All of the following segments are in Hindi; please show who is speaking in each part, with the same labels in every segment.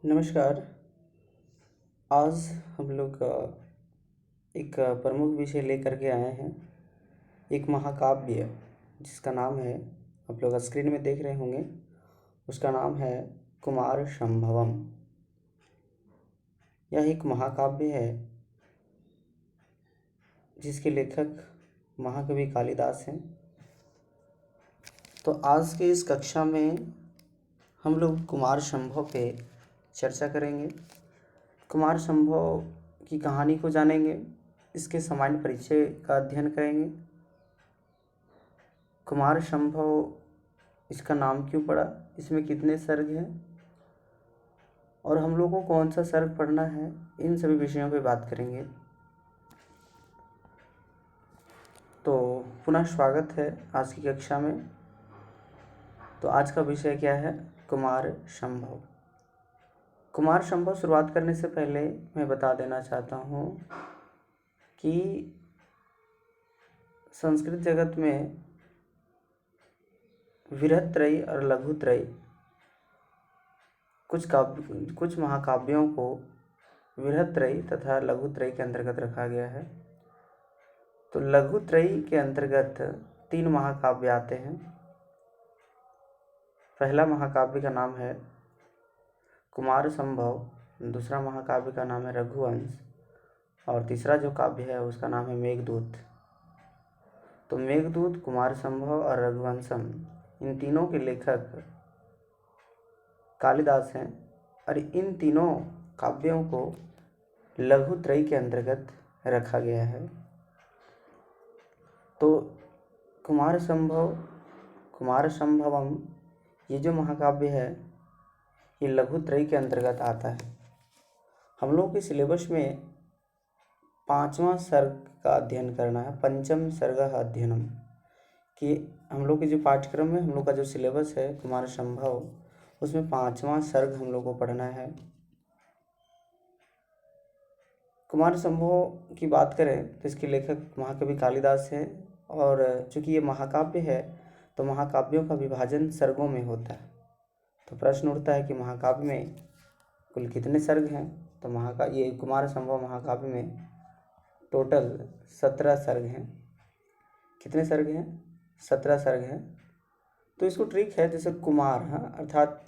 Speaker 1: नमस्कार। आज हम लोग एक प्रमुख विषय लेकर के आए हैं। एक महाकाव्य जिसका नाम है, आप लोग स्क्रीन में देख रहे होंगे, उसका नाम है कुमार संभवम। यह एक महाकाव्य है जिसके लेखक महाकवि कालिदास हैं। तो आज के इस कक्षा में हम लोग कुमार संभव पे चर्चा करेंगे। कुमार संभव की कहानी को जानेंगे, इसके सामान्य परिचय का अध्ययन करेंगे। कुमार संभव, इसका नाम क्यों पड़ा, इसमें कितने सर्ग हैं और हम लोग को कौन सा सर्ग पढ़ना है, इन सभी विषयों पे बात करेंगे। तो पुनः स्वागत है आज की कक्षा में। तो आज का विषय क्या है? कुमार संभव। कुमार संभव शुरुआत करने से पहले मैं बता देना चाहता हूँ कि संस्कृत जगत में विरहत्रयी और लघुत्रयी कुछ महाकाव्यों को विरहत्रयी तथा लघुत्रयी के अंतर्गत रखा गया है। तो लघुत्रयी के अंतर्गत 3 महाकाव्य आते हैं। पहला महाकाव्य का नाम है कुमार संभव, दूसरा महाकाव्य का नाम है रघुवंश और तीसरा जो काव्य है उसका नाम है मेघदूत। तो मेघदूत, कुमार संभव और रघुवंशम, इन तीनों के लेखक कालिदास हैं और इन तीनों काव्यों को लघुत्रयी के अंतर्गत रखा गया है। तो कुमार संभवम, ये जो महाकाव्य है ये लघुत्रयी के अंतर्गत आता है। हम लोग के सिलेबस में 5वां सर्ग का अध्ययन करना है, पंचम सर्ग अध्ययनम, कि हम लोग के जो पाठ्यक्रम में हम लोग का जो सिलेबस है कुमार संभव, उसमें 5वां सर्ग हम लोग को पढ़ना है। कुमार संभव की बात करें तो इसके लेखक महाकवि कालिदास हैं और चूँकि ये महाकाव्य है तो महाकाव्यों का विभाजन सर्गों में होता है। तो प्रश्न उठता है कि महाकाव्य में कुल कितने सर्ग हैं? तो ये कुमार संभव महाकाव्य में टोटल 17 सर्ग हैं। कितने सर्ग हैं? 17 सर्ग हैं। तो इसको ट्रिक है, जैसे कुमार, हाँ, अर्थात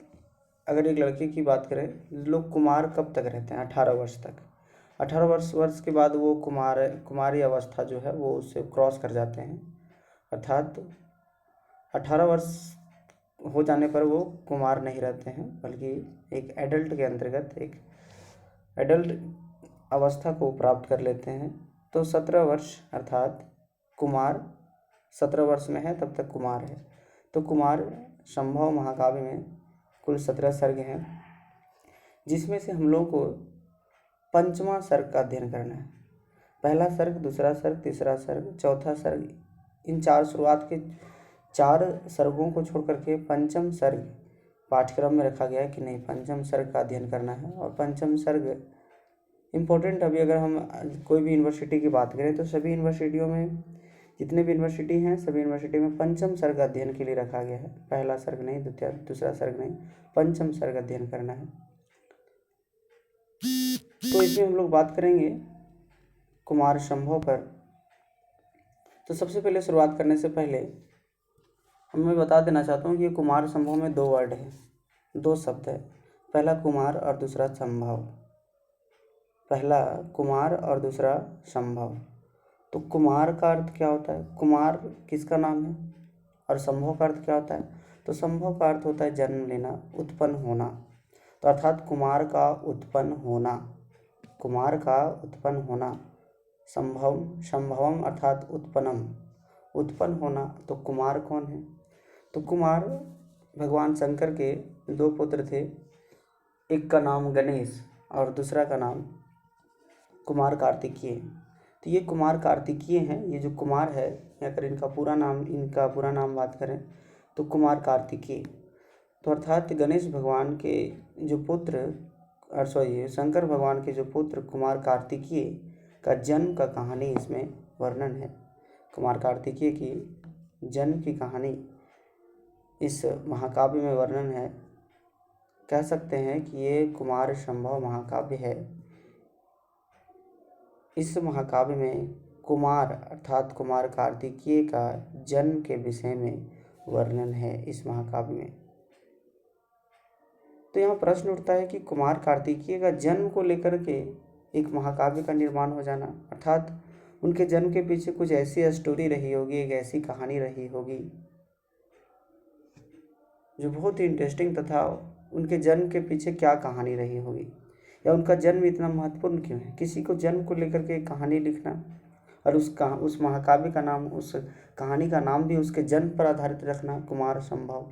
Speaker 1: अगर एक लड़के की बात करें, लोग कुमार कब तक रहते हैं? 18 वर्ष तक। 18 वर्ष के बाद वो कुमारी अवस्था जो है वो उससे क्रॉस कर जाते हैं, अर्थात 18 वर्ष हो जाने पर वो कुमार नहीं रहते हैं, बल्कि एक एडल्ट के अंतर्गत एक एडल्ट अवस्था को प्राप्त कर लेते हैं। तो 17 वर्ष अर्थात कुमार 17 वर्ष में है तब तक कुमार है। तो कुमार संभव महाकाव्य में कुल 17 सर्ग हैं, जिसमें से हम लोग को 5वां सर्ग का अध्ययन करना है। पहला सर्ग, दूसरा सर्ग, तीसरा सर्ग, चौथा सर्ग, इन 4 शुरुआत के 4 सर्गों को छोड़ करके 5म सर्ग पाठ्यक्रम में रखा गया है कि नहीं, 5म सर्ग का अध्ययन करना है। और 5म सर्ग इम्पोर्टेंट, अभी अगर हम कोई भी यूनिवर्सिटी की बात करें तो सभी यूनिवर्सिटियों में, जितने भी यूनिवर्सिटी हैं, सभी यूनिवर्सिटी में 5म सर्ग अध्ययन के लिए रखा गया है। पहला सर्ग नहीं, दूसरा सर्ग नहीं, 5म सर्ग अध्ययन करना है। तो इसमें हम लोग बात करेंगे कुमार संभव पर। तो सबसे पहले शुरुआत करने से पहले मैं बता देना चाहता हूँ कि कुमार संभव में 2 वर्ड है, 2 शब्द है। पहला कुमार और दूसरा संभव। पहला कुमार और दूसरा संभव। तो कुमार का अर्थ क्या होता है? कुमार किसका नाम है? और संभव का अर्थ क्या होता है? तो संभव का अर्थ होता है जन्म लेना, उत्पन्न होना। तो अर्थात कुमार का उत्पन्न होना, कुमार का उत्पन्न होना। संभवम अर्थात उत्पन्नम, उत्पन्न होना। तो कुमार कौन है? तो कुमार भगवान शंकर के 2 पुत्र थे, एक का नाम गणेश और दूसरा का नाम कुमार कार्तिकेय। तो ये कुमार कार्तिकेय हैं। ये जो कुमार है, अगर इनका पूरा नाम बात करें तो कुमार कार्तिकेय। तो अर्थात गणेश भगवान के जो पुत्र, शंकर भगवान के जो पुत्र कुमार कार्तिकेय का जन्म का कहानी इसमें वर्णन है। कुमार कार्तिकेय की जन्म की कहानी इस महाकाव्य में वर्णन है। कह सकते हैं कि ये कुमार संभव महाकाव्य है। इस महाकाव्य में कुमार अर्थात कुमार कार्तिकेय का जन्म के विषय में वर्णन है इस महाकाव्य में। तो यहाँ प्रश्न उठता है कि कुमार कार्तिकेय का जन्म को लेकर के एक महाकाव्य का निर्माण हो जाना, अर्थात उनके जन्म के पीछे कुछ ऐसी स्टोरी रही होगी, एक ऐसी कहानी रही होगी जो बहुत ही इंटरेस्टिंग, तथा उनके जन्म के पीछे क्या कहानी रही होगी, या उनका जन्म इतना महत्वपूर्ण क्यों है। किसी को जन्म को लेकर के कहानी लिखना और उस महाकाव्य का नाम, उस कहानी का नाम भी उसके जन्म पर आधारित रखना, कुमार संभव।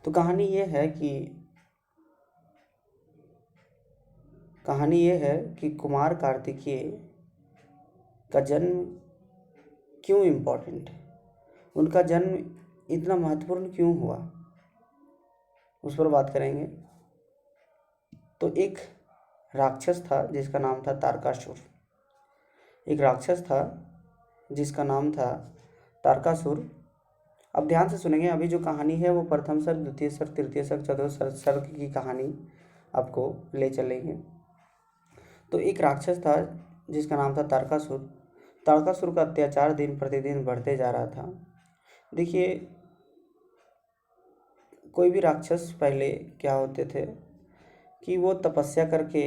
Speaker 1: तो कहानी ये है कि कुमार कार्तिकेय का जन्म क्यों इम्पोर्टेंट है, उनका जन्म इतना महत्वपूर्ण क्यों हुआ, उस पर बात करेंगे। तो एक राक्षस था जिसका नाम था तारकासुर। एक राक्षस था जिसका नाम था तारकासुर। अब ध्यान से सुनेंगे, अभी जो कहानी है वो प्रथम सर्ग, द्वितीय सर्ग, तृतीय सर्ग, चतुर्थ सर्ग की कहानी आपको ले चलेंगे। तो एक राक्षस था जिसका नाम था तारकासुर। तारकासुर का अत्याचार दिन प्रतिदिन बढ़ते जा रहा था। देखिए, कोई भी राक्षस पहले क्या होते थे कि वो तपस्या करके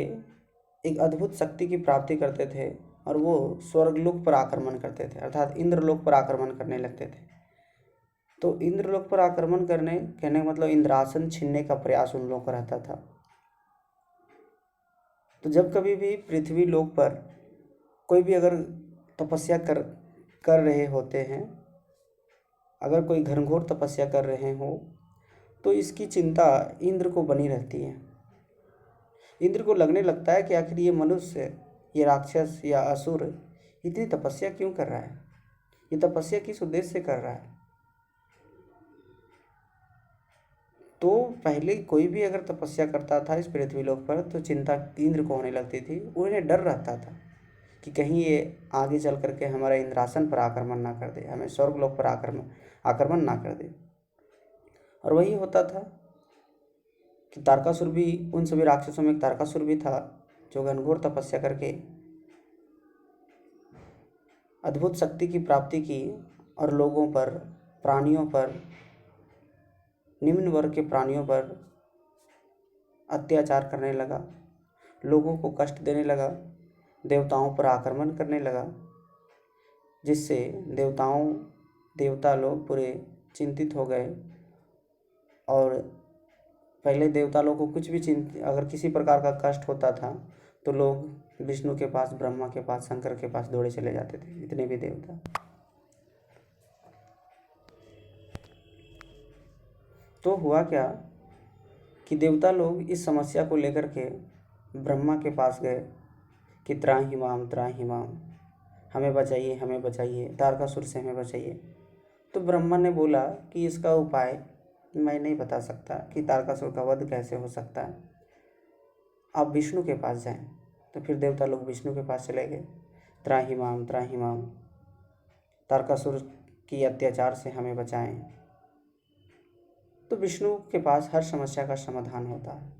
Speaker 1: एक अद्भुत शक्ति की प्राप्ति करते थे और वो स्वर्गलोक पर आक्रमण करते थे, अर्थात इंद्रलोक पर आक्रमण करने लगते थे। तो इंद्रलोक पर आक्रमण कहने का मतलब इंद्रासन छीनने का प्रयास उन लोगों का रहता था। तो जब कभी भी पृथ्वी लोक पर कोई भी अगर तपस्या कर रहे होते हैं, अगर कोई घनघोर तपस्या कर रहे हो, तो इसकी चिंता इंद्र को बनी रहती है। इंद्र को लगने लगता है कि आखिर ये मनुष्य, ये राक्षस या असुर इतनी तपस्या क्यों कर रहा है, ये तपस्या किस उद्देश्य से कर रहा है। तो पहले कोई भी अगर तपस्या करता था इस पृथ्वी लोक पर तो चिंता इंद्र को होने लगती थी। उन्हें डर रहता था कि कहीं ये आगे चल करके हमारा इंद्रासन पर आक्रमण ना कर दे, हमें स्वर्गलोक पर आक्रमण ना कर दे। और वही होता था कि तारकासुर भी, उन सभी राक्षसों में एक तारकासुर भी था जो घनघोर तपस्या करके अद्भुत शक्ति की प्राप्ति की और लोगों पर, प्राणियों पर, निम्न वर्ग के प्राणियों पर अत्याचार करने लगा, लोगों को कष्ट देने लगा, देवताओं पर आक्रमण करने लगा, जिससे देवता लोग पूरे चिंतित हो गए। और पहले देवता लोग को कुछ भी अगर किसी प्रकार का कष्ट होता था तो लोग विष्णु के पास, ब्रह्मा के पास, शंकर के पास दौड़े चले जाते थे, इतने भी देवता। तो हुआ क्या कि देवता लोग इस समस्या को लेकर के ब्रह्मा के पास गए कि त्राहि माम, हमें बचाइए, हमें बचाइए, तारकासुर से हमें बचाइए। तो ब्रह्मा ने बोला कि इसका उपाय मैं नहीं बता सकता कि तारकासुर का वध कैसे हो सकता है, आप विष्णु के पास जाएं। तो फिर देवता लोग विष्णु के पास चले गए, त्राहि माम, तारकासुर की अत्याचार से हमें बचाएं। तो विष्णु के पास हर समस्या का समाधान होता है,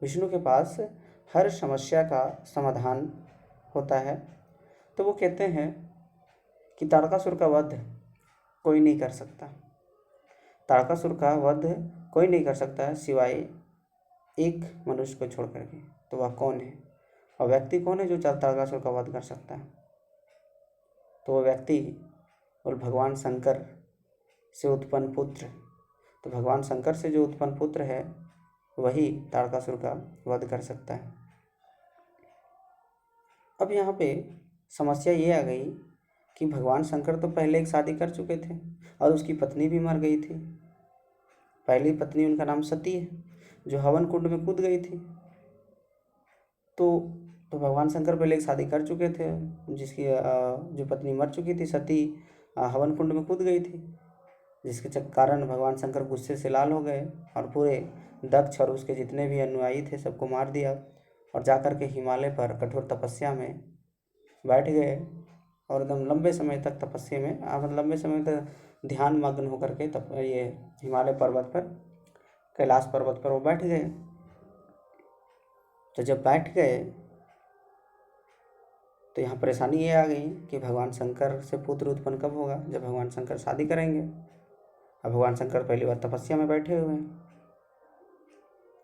Speaker 1: विष्णु के पास हर समस्या का समाधान होता है। तो वो कहते हैं कि तारकासुर का वध कोई नहीं कर सकता, तारकासुर का वध कोई नहीं कर सकता है सिवाय एक मनुष्य को छोड़ करके। तो वह कौन है, और व्यक्ति कौन है जो तारकासुर का वध कर सकता है। तो वह व्यक्ति और भगवान शंकर से उत्पन्न पुत्र, तो भगवान शंकर से जो उत्पन्न पुत्र है वही तारकासुर का वध कर सकता है। अब यहाँ पे समस्या ये आ गई कि भगवान शंकर तो पहले एक शादी कर चुके थे और उसकी पत्नी भी मर गई थी। पहली पत्नी उनका नाम सती है, जो हवन कुंड में कूद गई थी। तो भगवान शंकर पहले एक शादी कर चुके थे, जिसकी जो पत्नी मर चुकी थी सती हवन कुंड में कूद गई थी, जिसके कारण भगवान शंकर गुस्से से लाल हो गए और पूरे दक्ष और उसके जितने भी अनुयायी थे सबको मार दिया और जाकर के हिमालय पर कठोर तपस्या में बैठ गए और एकदम लंबे समय तक तपस्या में, मतलब लंबे समय तक ध्यान मग्न होकर के ये हिमालय पर्वत पर कैलाश पर्वत पर वो बैठ गए। तो जब बैठ गए तो यहाँ परेशानी ये आ गई कि भगवान शंकर से पुत्र उत्पन्न कब होगा, जब भगवान शंकर शादी करेंगे। अब भगवान शंकर पहली बार तपस्या में बैठे हुए हैं,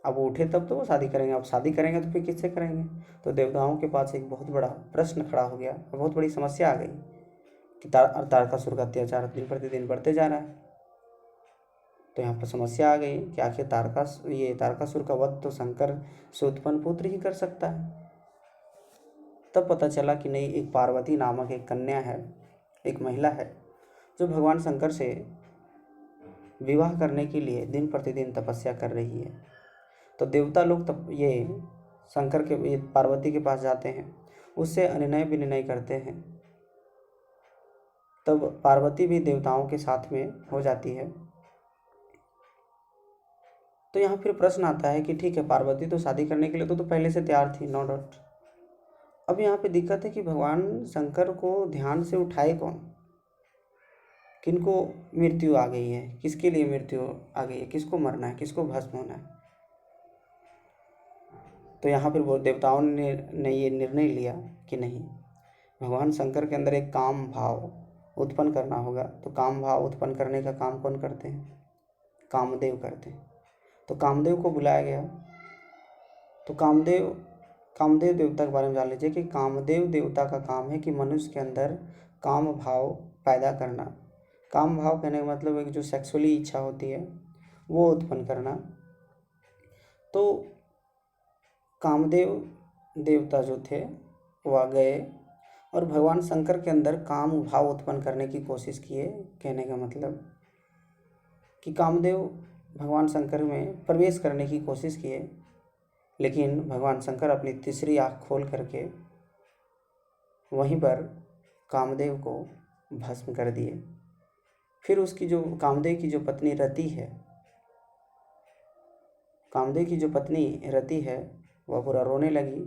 Speaker 1: अब वो उठे तब तो वो शादी करेंगे, अब शादी करेंगे तो फिर किससे करेंगे। तो देवताओं के पास एक बहुत बड़ा प्रश्न खड़ा हो गया, बहुत बड़ी समस्या आ गई कि तारकासुर का अत्याचार दिन प्रतिदिन बढ़ते जा रहा है। तो यहाँ पर समस्या आ गई कि आखिर तारकासुर का वध तो शंकर से उत्पन्न पुत्र ही कर सकता है। तब पता चला कि नहीं, एक पार्वती नामक एक कन्या है, एक महिला है, जो भगवान शंकर से विवाह करने के लिए दिन प्रतिदिन तपस्या कर रही है। तो देवता लोग तब ये शंकर के पार्वती के पास जाते हैं, उससे अनुनय विनिमय करते हैं। तब पार्वती भी देवताओं के साथ में हो जाती है। तो यहाँ फिर प्रश्न आता है कि ठीक है, पार्वती तो शादी करने के लिए तो पहले से तैयार थी, नो डाउट। अब यहाँ पे दिक्कत है कि भगवान शंकर को ध्यान से उठाए कौन, किनको मृत्यु आ गई है, किसके लिए मृत्यु आ गई है, किसको मरना है, किसको भस्म होना है। तो यहाँ पर वो देवताओं ने ये निर्णय लिया कि नहीं, भगवान शंकर के अंदर एक काम भाव उत्पन्न करना होगा। तो काम भाव उत्पन्न करने का काम कौन करते हैं, कामदेव करते हैं। तो कामदेव को बुलाया गया। तो कामदेव देवता के बारे में जान लीजिए कि कामदेव देवता का काम है कि मनुष्य के अंदर काम भाव पैदा करना। काम भाव कहने का मतलब एक जो सेक्सुअली इच्छा होती है वो उत्पन्न करना। तो कामदेव देवता जो थे वो आ गए और भगवान शंकर के अंदर काम भाव उत्पन्न करने की कोशिश किए। कहने का मतलब कि कामदेव भगवान शंकर में प्रवेश करने की कोशिश किए, लेकिन भगवान शंकर अपनी तीसरी आँख खोल करके वहीं पर कामदेव को भस्म कर दिए। फिर उसकी जो कामदेव की जो पत्नी रति है वह पूरा रोने लगी,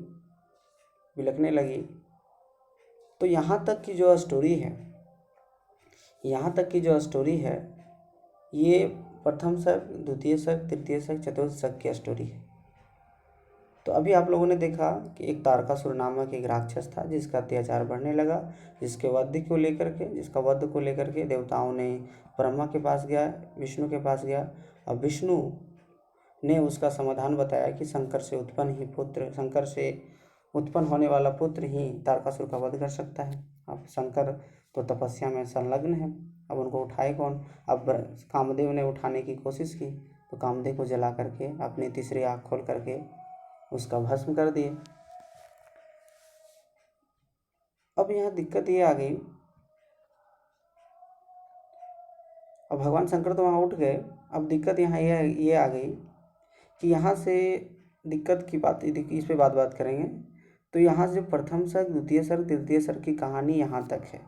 Speaker 1: बिलखने लगी। तो यहाँ तक की जो स्टोरी है ये प्रथम सर्ग, द्वितीय सर्ग, तृतीय सर्ग, चतुर्थ सर्ग की स्टोरी है। तो अभी आप लोगों ने देखा कि एक तारकासुर नामक एक राक्षस था जिसका अत्याचार बढ़ने लगा, जिसका वध को लेकर के देवताओं ने ब्रह्मा के पास गया, विष्णु के पास गया। और विष्णु ने उसका समाधान बताया कि शंकर से उत्पन्न होने वाला पुत्र ही तारकासुर का वध कर सकता है। अब शंकर तो तपस्या में संलग्न है, अब उनको उठाए कौन। अब कामदेव ने उठाने की कोशिश की तो कामदेव को जला करके अपनी तीसरी आँख खोल करके उसका भस्म कर दिए। अब यहाँ दिक्कत ये आ गई, अब भगवान शंकर तो वहाँ उठ गए। अब दिक्कत यहाँ ये आ गई कि यहाँ से दिक्कत की बात, इस पे बात करेंगे। तो यहाँ से प्रथम सर्ग, द्वितीय सर्ग, तृतीय सर्ग की कहानी यहाँ तक है।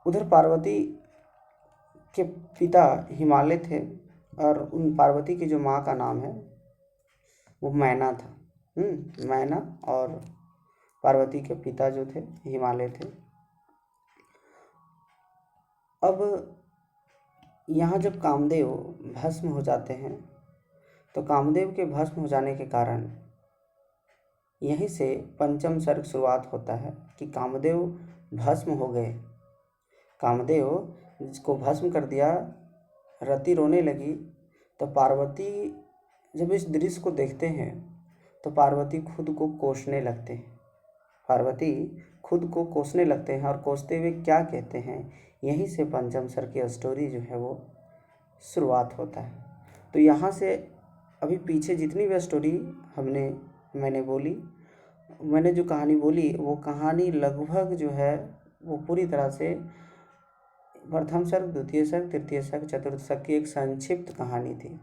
Speaker 1: उधर पार्वती के पिता हिमालय थे और उन पार्वती की जो माँ का नाम है वो मैना था। मैना और पार्वती के पिता जो थे हिमालय थे। अब यहाँ जब कामदेव भस्म हो जाते हैं तो कामदेव के भस्म हो जाने के कारण यहीं से पंचम सर्ग शुरुआत होता है कि कामदेव भस्म हो गए। कामदेव जिसको भस्म कर दिया, रति रोने लगी। तो पार्वती जब इस दृश्य को देखते हैं तो पार्वती खुद को कोसने लगते हैं और कोसते हुए क्या कहते हैं, यहीं से पंचम सर्ग की स्टोरी जो है वो शुरुआत होता है। तो यहाँ से अभी पीछे जितनी भी स्टोरी मैंने जो कहानी बोली वो कहानी लगभग जो है वो पूरी तरह से प्रथम सर्ग, द्वितीय सर्ग, तृतीय सर्ग, चतुर्थ सर्ग की एक संक्षिप्त कहानी थी।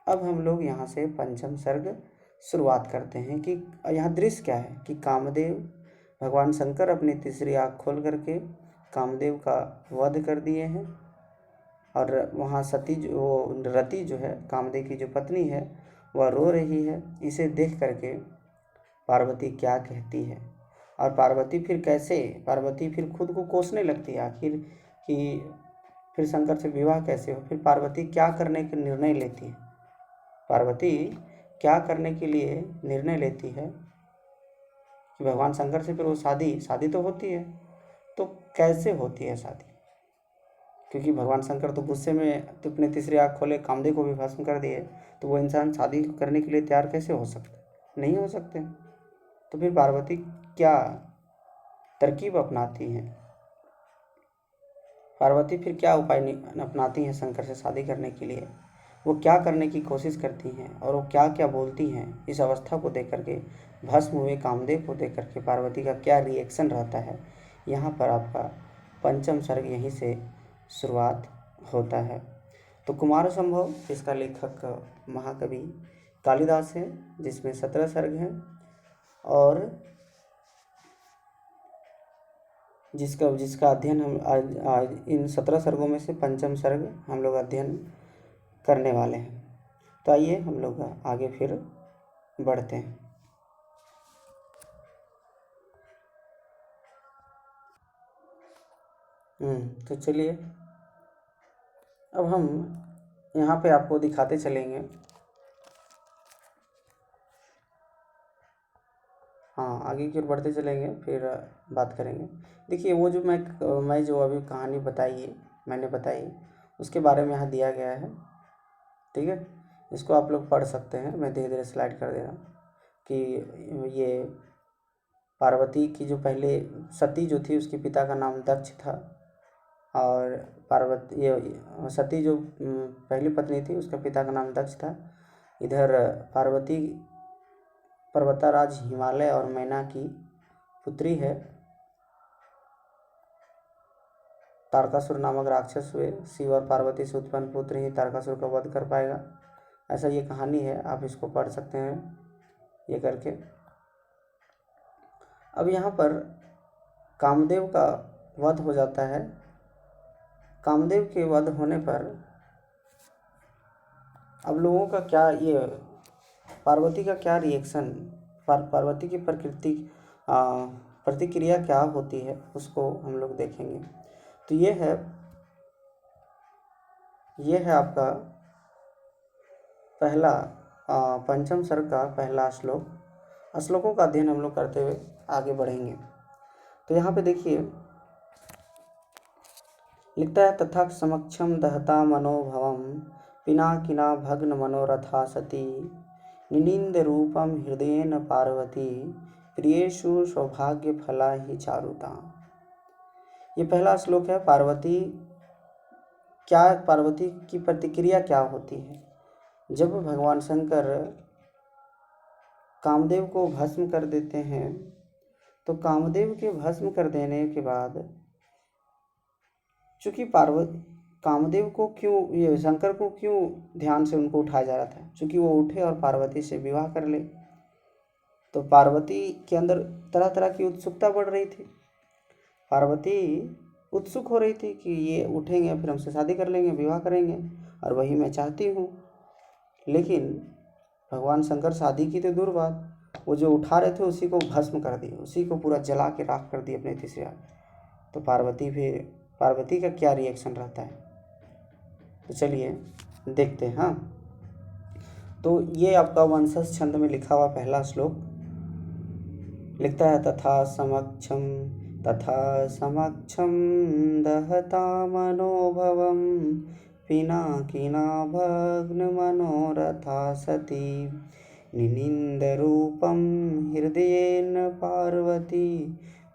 Speaker 1: अब हम लोग यहाँ से पंचम सर्ग शुरुआत करते हैं कि यहाँ दृश्य क्या है कि कामदेव, भगवान शंकर अपनी तीसरी आँख खोल करके कामदेव का वध कर दिए हैं। और वहाँ रति जो है कामदेव की जो पत्नी है वह रो रही है। इसे देख करके पार्वती क्या कहती है और पार्वती फिर खुद को कोसने लगती है आखिर कि फिर शंकर से विवाह कैसे हो, फिर पार्वती क्या करने का निर्णय लेती है, पार्वती क्या करने के लिए निर्णय लेती है कि भगवान शंकर से फिर वो शादी तो होती है, तो कैसे होती है शादी, क्योंकि भगवान शंकर तो गुस्से में तो अपने तीसरी आँख खोले कामदेव को भी भस्म कर दिए, तो वो इंसान शादी करने के लिए तैयार कैसे हो सकते, नहीं हो सकते। तो फिर पार्वती क्या तरकीब अपनाती हैं, पार्वती फिर क्या उपाय अपनाती हैं शंकर से शादी करने के लिए, वो क्या करने की कोशिश करती हैं और वो क्या क्या बोलती हैं, इस अवस्था को देख करके, भस्म हुए कामदेव को देख करके पार्वती का क्या रिएक्शन रहता है, यहाँ पर आपका पंचम सर्ग यहीं से शुरुआत होता है। तो कुमार संभव इसका लेखक महाकवि कालिदास है, जिसमें 17 सर्ग हैं और जिसका अध्ययन हम आज इन 17 सर्गों में से पंचम सर्ग हम लोग अध्ययन करने वाले हैं। तो आइए हम लोग आगे फिर बढ़ते हैं। तो चलिए अब हम यहाँ पे आपको दिखाते चलेंगे। हाँ, आगे की ओर बढ़ते चलेंगे, फिर बात करेंगे। देखिए वो जो मैं जो अभी कहानी मैंने बताई उसके बारे में यहाँ दिया गया है, ठीक है। इसको आप लोग पढ़ सकते हैं, मैं धीरे धीरे स्लाइड कर दे रहा हूँ कि ये पार्वती की जो पहले सती जो थी उसके पिता का नाम दक्ष था, और पार्वती ये सती जो पहली पत्नी थी उसका पिता का नाम दक्ष था। इधर पार्वती पर्वताराज हिमालय और मैना की पुत्री है। तारकासुर नामक राक्षस हुए, शिव और पार्वती से उत्पन्न पुत्र ही तारकासुर का वध कर पाएगा, ऐसा ये कहानी है, आप इसको पढ़ सकते हैं ये करके। अब यहाँ पर कामदेव का वध हो जाता है। कामदेव के वध होने पर अब लोगों का क्या, ये पार्वती का क्या रिएक्शन, पार्वती की प्रतिक्रिया क्या होती है उसको हम लोग देखेंगे। तो ये है आपका पहला पंचम सर्ग का पहला श्लोकों का अध्ययन हम लोग करते हुए आगे बढ़ेंगे। तो यहाँ पे देखिए लिखता है, तथा समक्षम दहता मनोभवम पिनाकिना भग्न मनोरथा सती निनिंद रूपम हृदयेन पार्वती प्रियेषु सौभाग्य फला ही चारुता। ये पहला श्लोक है। पार्वती की प्रतिक्रिया क्या होती है जब भगवान शंकर कामदेव को भस्म कर देते हैं। तो कामदेव के भस्म कर देने के बाद चूँकि कामदेव को ये शंकर को क्यों ध्यान से उनको उठाया जा रहा था, चूँकि वो उठे और पार्वती से विवाह कर ले, तो पार्वती के अंदर तरह तरह की उत्सुकता बढ़ रही थी। पार्वती उत्सुक हो रही थी कि ये उठेंगे फिर हमसे शादी कर लेंगे, विवाह करेंगे, और वही मैं चाहती हूँ। लेकिन भगवान शंकर शादी की तो दूर बात, वो जो उठा रहे थे उसी को भस्म कर दिए, उसी को पूरा जला के राख कर दिए अपने तीसरी आँख। तो पार्वती का क्या रिएक्शन रहता है, तो चलिए देखते हैं। हाँ, तो ये आपका वंशज छंद में लिखा हुआ पहला श्लोक लिखता है, तथा समक्षम दहता मनोभवम पिनाकिना भग्न मनोरथा सती निनिंद रूपम हृदयेन पार्वती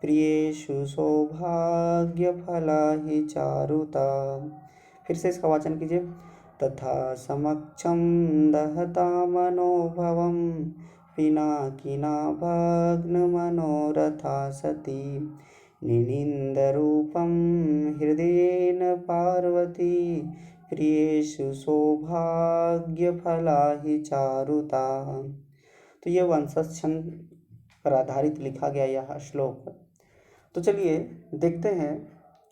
Speaker 1: प्रियेषु सौभाग्य फला ही चारुता। फिर से इसका वाचन कीजिए। तथा समक्षम दहता मनोभवम पिनाकिना भग्न मनोरथा सती निनिंद रूपम हृदयेन पार्वती प्रियेषु सौभाग्य फला ही चारुता। तो ये वंशज छंद पर आधारित लिखा गया यह श्लोक। तो चलिए देखते हैं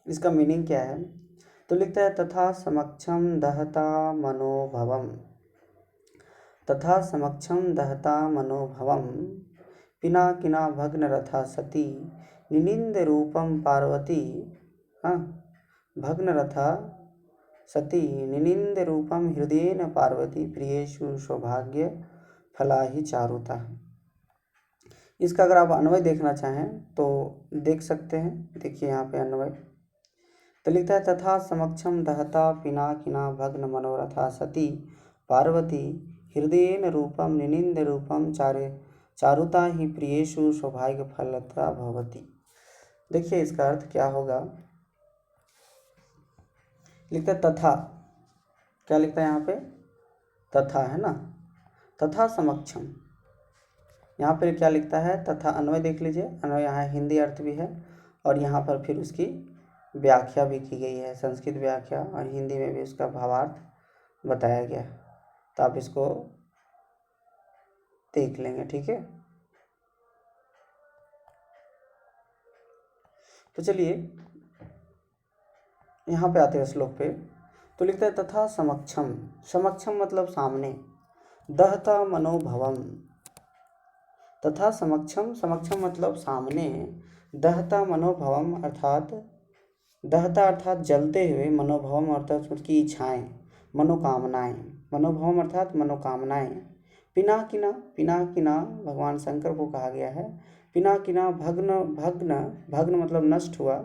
Speaker 1: इसका मीनिंग क्या है। तो लिखता है, तथा समक्षम दहता मनोभवम, तथा समक्षम दहता मनोभवम पिनाकिना भग्न रथा सती निनिंद रूपम पार्वती भग्न रथा सती निनिंद रूपम हृदयेन पार्वती प्रियेषु सौभाग्य फला ही चारुता। इसका अगर आप अन्वय देखना चाहें तो देख सकते हैं। देखिए यहाँ पे अन्वय तो लिखता है तथा समक्षम दहता पिनाकिना भग्न मनोरथा सती पार्वती हृदयेन रूपम निनिंद रूपम चारुता ही प्रियेषु सौभाग्य फलता भवती। देखिए इसका अर्थ क्या होगा। लिखता है तथा, क्या लिखता है यहाँ पे, तथा है ना, तथा समक्षम। यहाँ पर क्या लिखता है, तथा अन्वय देख लीजिए, अन्वय यहाँ हिंदी अर्थ भी है और यहाँ पर फिर उसकी व्याख्या भी की गई है, संस्कृत व्याख्या, और हिंदी में भी उसका भावार्थ बताया गया है। तो आप इसको देख लेंगे, ठीक है। तो चलिए यहाँ पे आते हैं श्लोक पे। तो लिखता है तथा समक्षम, समक्षम मतलब सामने, दहता मनोभवम, तथा समक्षम, समक्षम मतलब सामने, दहता मनोभवम अर्थात दहता अर्थात जलते हुए, मनोभवम अर्थात उसकी इच्छाएं, मनोकामनाएं, मनोभवम अर्थात मनोकामनाएं, पिनाकिना, पिनाकिना भगवान शंकर को कहा गया है, पिनाकिना भग्न, भग्न, भग्न मतलब नष्ट हुआ,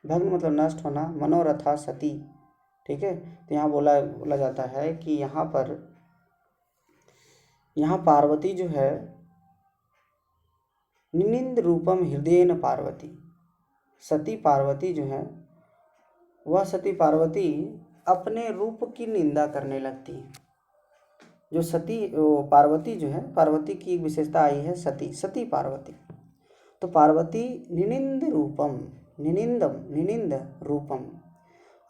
Speaker 1: भग्न मतलब नष्ट होना, मनोरथा सती, ठीक है। तो यहाँ बोला जाता है कि यहाँ पर, यहाँ पार्वती जो है, निनिंद रूपम हृदयेन पार्वती, सती पार्वती जो है वह सती पार्वती अपने रूप की निंदा करने लगती है। जो सती पार्वती जो है, पार्वती की एक विशेषता आई है सती, सती पार्वती। तो पार्वती निनिंद रूपम, निनिंदम, निनिंद रूपम,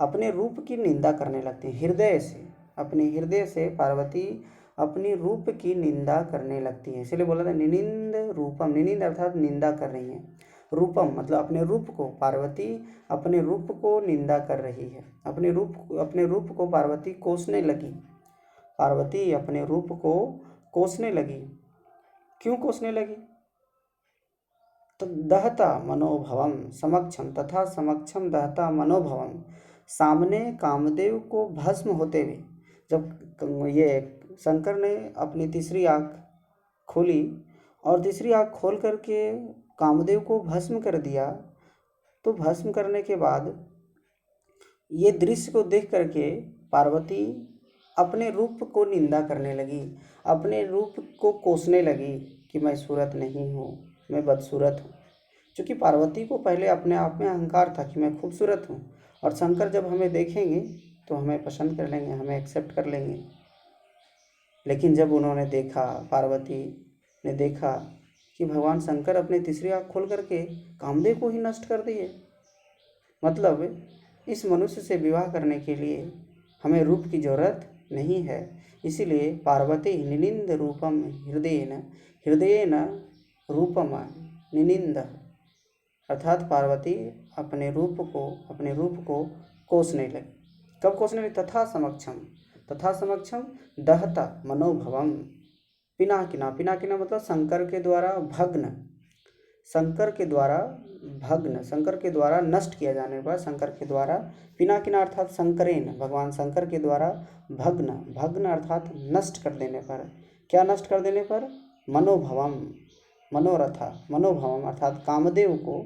Speaker 1: अपने रूप की निंदा करने लगती है, हृदय से, अपने हृदय से पार्वती अपनी रूप की निंदा करने लगती है। इसलिए बोला था निनिंद रूपम, निनिंद अर्थात निंदा कर रही है, रूपम मतलब अपने रूप को, पार्वती अपने रूप को निंदा कर रही है, अपने रूप को पार्वती कोसने लगी, पार्वती अपने रूप को कोसने लगी। क्यों कोसने लगी? तो दहता मनोभवम समक्षम, तथा समक्षम दहता मनोभवम, सामने कामदेव को भस्म होते हुए, जब ये शंकर ने अपनी तीसरी आँख खोली और तीसरी आँख खोल करके कामदेव को भस्म कर दिया, तो भस्म करने के बाद ये दृश्य को देख करके पार्वती अपने रूप को निंदा करने लगी, अपने रूप को कोसने लगी कि मैं सूरत नहीं हूँ, मैं बदसूरत हूँ। क्योंकि पार्वती को पहले अपने आप में अहंकार था कि मैं खूबसूरत हूँ, और शंकर जब हमें देखेंगे तो हमें पसंद कर लेंगे, हमें एक्सेप्ट कर लेंगे। लेकिन जब उन्होंने देखा, पार्वती ने देखा कि भगवान शंकर अपने तीसरी आँख खोल करके कामदेव को ही नष्ट कर दिए, मतलब इस मनुष्य से विवाह करने के लिए हमें रूप की जरूरत नहीं है। इसीलिए पार्वती निनिंद रूपम हृदयेन, हृदयेन रूपम निनिंद, अर्थात पार्वती अपने रूप को कोसने लगी। कब कोसने लगी? तथा समक्षम, तथा समक्षम दहता मनोभवम पिनाकिना, पिनाकिना मतलब शंकर के द्वारा भग्न, शंकर के द्वारा भग्न, शंकर के द्वारा नष्ट किया जाने पर, शंकर के द्वारा, पिनाकिना अर्थात शंकरेन, भगवान शंकर के द्वारा भग्न, भग्न अर्थात नष्ट कर देने पर, क्या नष्ट कर देने पर? मनोभवम, मनोरथा, मनोभवम अर्थात कामदेव को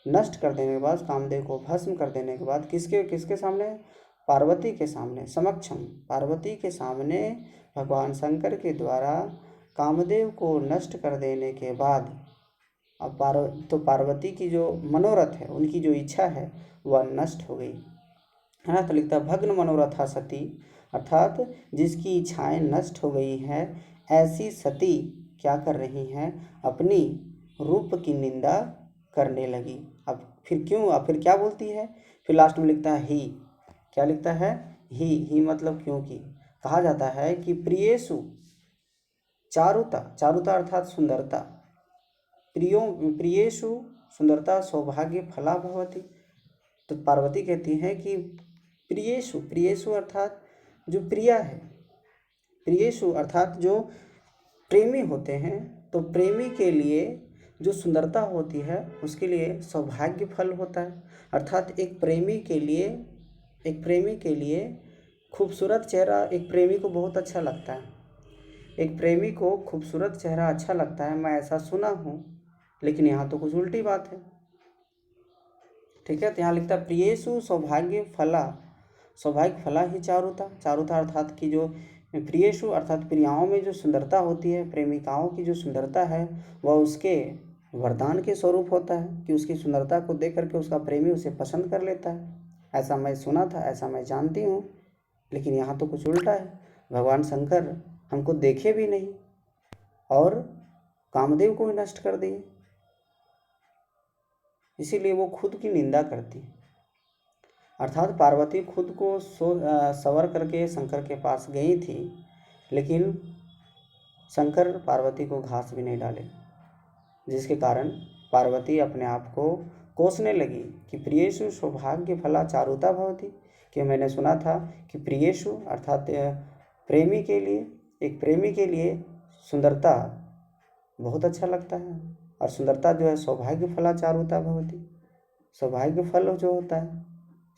Speaker 1: नष्ट कर देने के बाद, कामदेव को भस्म कर देने के बाद, किसके सामने? पार्वती के सामने, समक्षम पार्वती के सामने भगवान शंकर के द्वारा कामदेव को नष्ट कर देने के बाद, अब तो पार्वती की जो मनोरथ है, उनकी जो इच्छा है वह नष्ट हो गई, है ना। तो लिखता है भग्न मनोरथा सती, अर्थात जिसकी इच्छाएं नष्ट हो गई हैं, ऐसी सती क्या कर रही हैं? अपनी रूप की निंदा करने लगी। अब फिर क्यों, अब फिर क्या बोलती है? फिर लास्ट में लिखता है ही, क्या लिखता है? ही मतलब क्योंकि कहा जाता है कि प्रियेषु चारुता, चारुता अर्थात सुंदरता, प्रियेषु सुंदरता सौभाग्य फला भवती। तो पार्वती कहती हैं कि प्रियेषु, प्रियेषु अर्थात जो प्रिया है, प्रियेषु अर्थात जो प्रेमी होते हैं, तो प्रेमी के लिए जो सुंदरता होती है उसके लिए सौभाग्य फल होता है। अर्थात एक प्रेमी के लिए एक प्रेमी के लिए खूबसूरत चेहरा एक प्रेमी को बहुत अच्छा लगता है। एक प्रेमी को खूबसूरत चेहरा अच्छा लगता है, मैं ऐसा सुना हूँ, लेकिन यहाँ तो कुछ उल्टी बात है। ठीक है, तो यहाँ लिखता है प्रियेषु सौभाग्य फला, सौभाग्य फला ही चारुता। चारुता अर्थात की जो प्रियेषु अर्थात प्रियाओं में जो सुंदरता होती है, प्रेमिकाओं की जो सुंदरता है, वह उसके वरदान के स्वरूप होता है कि उसकी सुंदरता को देख करके उसका प्रेमी उसे पसंद कर लेता है। ऐसा मैं सुना था, ऐसा मैं जानती हूँ, लेकिन यहाँ तो कुछ उल्टा है। भगवान शंकर हमको देखे भी नहीं और कामदेव को भी नष्ट कर दिए, इसीलिए वो खुद की निंदा करती है। अर्थात पार्वती खुद को सवर करके शंकर के पास गई थी, लेकिन शंकर पार्वती को घास भी नहीं डाले, जिसके कारण पार्वती अपने आप को कोसने लगी कि प्रियेषु सौभाग्य फला चारुता भवती, कि मैंने सुना था कि प्रियेषु अर्थात प्रेमी के लिए, एक प्रेमी के लिए सुंदरता बहुत अच्छा लगता है, और सुंदरता जो है सौभाग्य फला चारुता भवती, सौभाग्य फल जो होता है,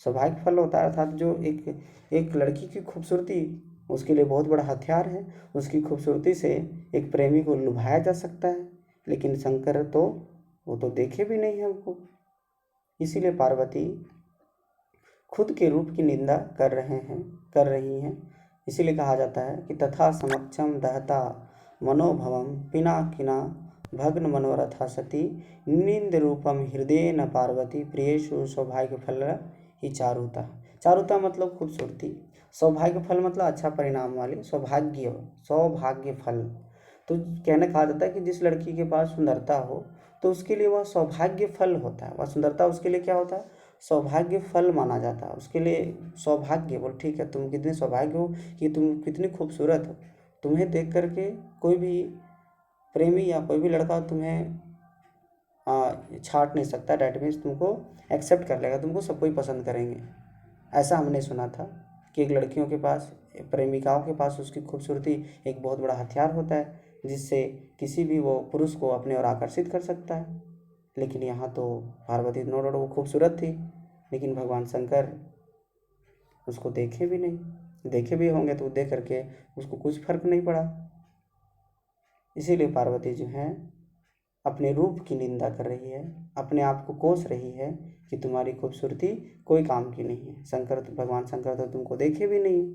Speaker 1: सौभाग्य फल होता है अर्थात जो एक लड़की की खूबसूरती उसके लिए बहुत बड़ा हथियार है। उसकी खूबसूरती से एक प्रेमी को लुभाया जा सकता है, लेकिन शंकर तो वो तो देखे भी नहीं हमको, इसीलिए पार्वती खुद के रूप की निंदा कर रही हैं। इसीलिए कहा जाता है कि तथा समक्षम दहता मनोभवम पिनाकिना भग्न मनोरथा सती निंद रूपम हृदय न पार्वती प्रियेषु सौभाग्य फल ही चारुता। चारुता मतलब खूबसूरती, सौभाग्य फल मतलब अच्छा परिणाम वाली, सौभाग्य फल। तो कहने कहा जाता है कि जिस लड़की के पास सुंदरता हो तो उसके लिए वह सौभाग्य फल होता है, वह सुंदरता उसके लिए क्या होता है, सौभाग्य फल माना जाता है उसके लिए। सौभाग्य बोल, ठीक है, तुम कितने सौभाग्य हो कि तुम कितनी खूबसूरत हो, तुम्हें देख करके कोई भी प्रेमी या कोई भी लड़का तुम्हें छाट नहीं सकता, डैट मीन्स तुमको एक्सेप्ट कर लेगा, तुमको सब कोई पसंद करेंगे। ऐसा हमने सुना था कि एक लड़कियों के पास, प्रेमिकाओं के पास उसकी खूबसूरती एक बहुत बड़ा हथियार होता है, जिससे किसी भी वो पुरुष को अपने ओर आकर्षित कर सकता है। लेकिन यहाँ तो पार्वती नो डाउट वो खूबसूरत थी, लेकिन भगवान शंकर उसको देखे भी नहीं, देखे भी होंगे तो देख करके उसको कुछ फर्क नहीं पड़ा। इसीलिए पार्वती जो है अपने रूप की निंदा कर रही है, अपने आप को कोस रही है कि तुम्हारी खूबसूरती कोई काम की नहीं है, भगवान शंकर तो तुमको देखे भी नहीं।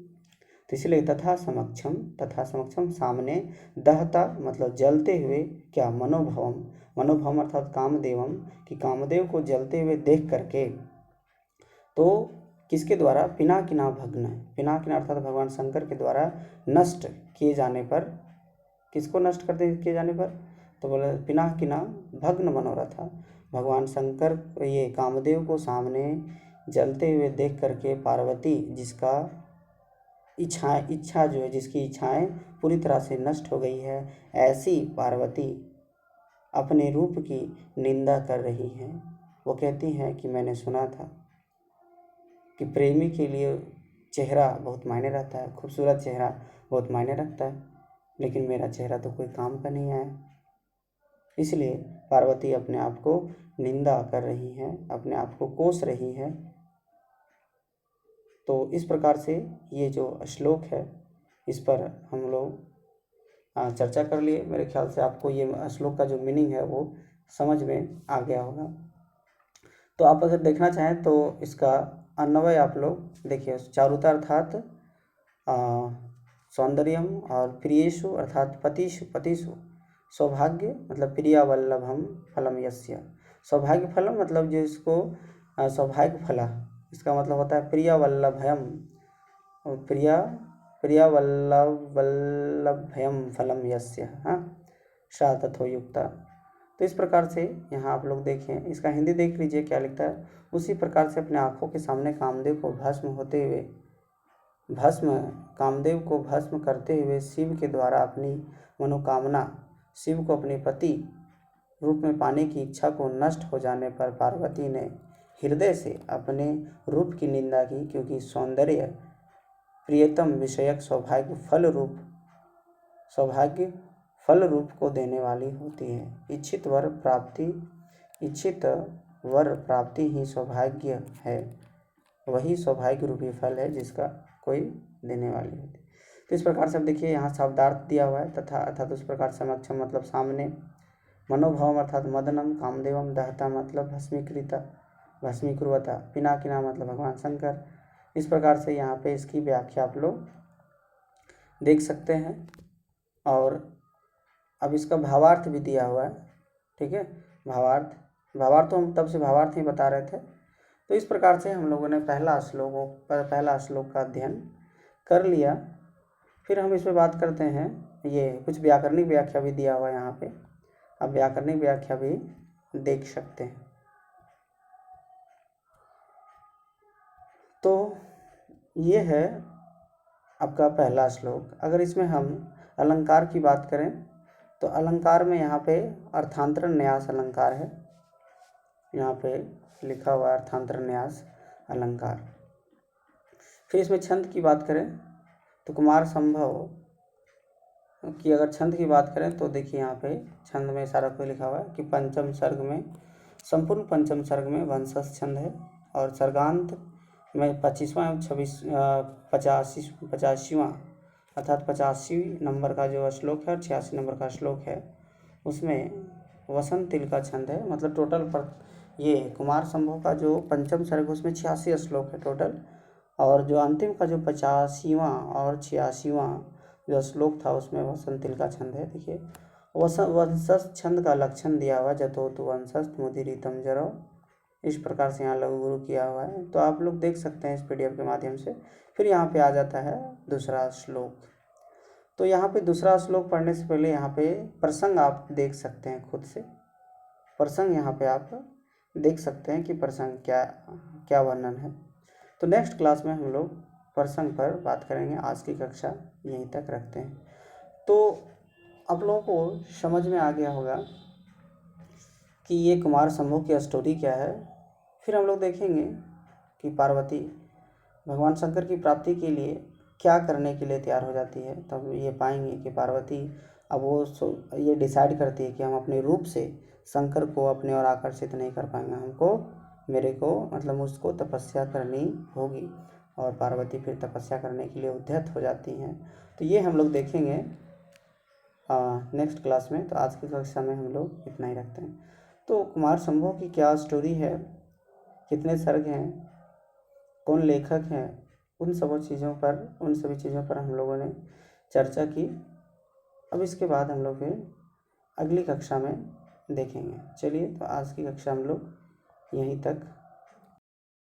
Speaker 1: तो इसलिए तथा समक्षम सामने, दहता मतलब जलते हुए, क्या मनोभवम अर्थात कामदेवम, कि कामदेव को जलते हुए देख करके, तो किसके द्वारा, पिनाकिना भग्न, पिनाकिना अर्थात भगवान शंकर के द्वारा नष्ट किए जाने पर, किसको नष्ट किए जाने पर, तो बोले पिनाकिना भग्न मनोरथा, भगवान शंकर ये कामदेव को सामने जलते हुए देख करके पार्वती जिसका इच्छा जो है, जिसकी इच्छाएं पूरी तरह से नष्ट हो गई है, ऐसी पार्वती अपने रूप की निंदा कर रही हैं। वो कहती हैं कि मैंने सुना था कि प्रेमी के लिए चेहरा बहुत मायने रखता है, खूबसूरत चेहरा बहुत मायने रखता है, लेकिन मेरा चेहरा तो कोई काम का नहीं आया। इसलिए पार्वती अपने आप को निंदा कर रही हैं, अपने आप को कोस रही हैं। तो इस प्रकार से ये जो श्लोक है इस पर हम लोग चर्चा कर लिए। मेरे ख्याल से आपको ये श्लोक का जो मीनिंग है वो समझ में आ गया होगा। तो आप अगर देखना चाहें तो इसका अन्वय आप लोग देखिए, चारुता अर्थात सौंदर्यम, और प्रियेषु अर्थात पतिषु, सौभाग्य मतलब प्रिया वल्लभम फलम यस्य, सौभाग्य फलम मतलब जिसको सौभाग्य फला, इसका मतलब होता है प्रिया वल्लभयम, प्रिया वल्लभयम फलम यस्य, हाँ, सा तथो युक्ता। तो इस प्रकार से यहाँ आप लोग देखें, इसका हिंदी देख लीजिए क्या लिखता है। उसी प्रकार से अपने आँखों के सामने कामदेव को भस्म करते हुए शिव के द्वारा अपनी मनोकामना, शिव को अपने पति रूप में पाने की इच्छा को नष्ट हो जाने पर पार्वती ने हृदय से अपने रूप की निंदा की, क्योंकि सौंदर्य प्रियतम विषयक सौभाग्य फल रूप को देने वाली होती है। इच्छित वर प्राप्ति ही सौभाग्य है। वही सौभाग्य रूपी फल है जिसका कोई देने वाली होती। तो इस प्रकार से अब देखिए यहाँ शब्दार्थ दिया हुआ है, तथा अर्थात उस प्रकार समक्षम मतलब सामने, मनोभवम अर्थात मदनम, कामदेवम, दहता मतलब भस्मीकृता भस्मीकुर्वता, पिनाकिना मतलब भगवान शंकर। इस प्रकार से यहाँ पे इसकी व्याख्या आप लोग देख सकते हैं। और अब इसका भावार्थ भी दिया हुआ है, ठीक है। भावार्थ तो हम तब से भावार्थ ही बता रहे थे। तो इस प्रकार से हम लोगों ने पहला श्लोक का अध्ययन कर लिया। फिर हम इस पर बात करते हैं, ये कुछ व्याकरणिक व्याख्या भी दिया हुआ है यहाँ पे, अब व्याकरणिक व्याख्या भी देख सकते हैं। तो ये है आपका पहला श्लोक। अगर इसमें हम अलंकार की बात करें तो अलंकार में यहाँ पे अर्थांतरण न्यास अलंकार है, यहाँ पे लिखा हुआ है अर्थांतरण न्यास अलंकार। फिर इसमें छंद की बात करें तो कुमार संभव की अगर छंद की बात करें तो देखिए यहाँ पे छंद में सारा कुछ लिखा हुआ है कि पंचम सर्ग में, संपूर्ण पंचम सर्ग में वंशज छंद है, और सर्गांत में 25वां एवं 85वां अर्थात 85 नंबर का जो श्लोक है और 86 नंबर का श्लोक है उसमें वसंत तिल का छंद है। मतलब टोटल पर ये कुमार संभव का जो पंचम सर्ग उसमें 86 श्लोक है टोटल, और जो अंतिम का जो 85वां और 86वां जो श्लोक था उसमें वसंत तिल का छंद है। देखिए वंशज छंद का लक्षण दिया हुआ, जतोतु वंशज मुदिरितम जरो, इस प्रकार से यहाँ लघु गुरु किया हुआ है। तो आप लोग देख सकते हैं इस PDF के माध्यम से। फिर यहाँ पे आ जाता है दूसरा श्लोक। तो यहाँ पे दूसरा श्लोक पढ़ने से पहले यहाँ पे प्रसंग आप देख सकते हैं खुद से, प्रसंग यहाँ पे आप देख सकते हैं कि प्रसंग क्या वर्णन है। तो नेक्स्ट क्लास में हम लोग प्रसंग पर बात करेंगे। आज की कक्षा यहीं तक रखते हैं। तो आप लोगों को समझ में आ गया होगा कि ये कुमार संभव की स्टोरी क्या है। फिर हम लोग देखेंगे कि पार्वती भगवान शंकर की प्राप्ति के लिए क्या करने के लिए तैयार हो जाती है। तब ये पाएंगे कि पार्वती अब वो ये डिसाइड करती है कि हम अपने रूप से शंकर को अपने ओर आकर्षित नहीं कर पाएंगे, मेरे को मतलब मुझको तपस्या करनी होगी। और पार्वती फिर तपस्या करने के लिए उद्यत हो जाती हैं। तो ये हम लोग देखेंगे नेक्स्ट क्लास में। तो आज की कक्षा में हम लोग इतना ही रखते हैं। तो कुमार संभव की क्या स्टोरी है, कितने सर्ग हैं, कौन लेखक हैं, उन सभी चीज़ों पर हम लोगों ने चर्चा की। अब इसके बाद हम लोग फिर अगली कक्षा में देखेंगे। चलिए, तो आज की कक्षा हम लोग यहीं तक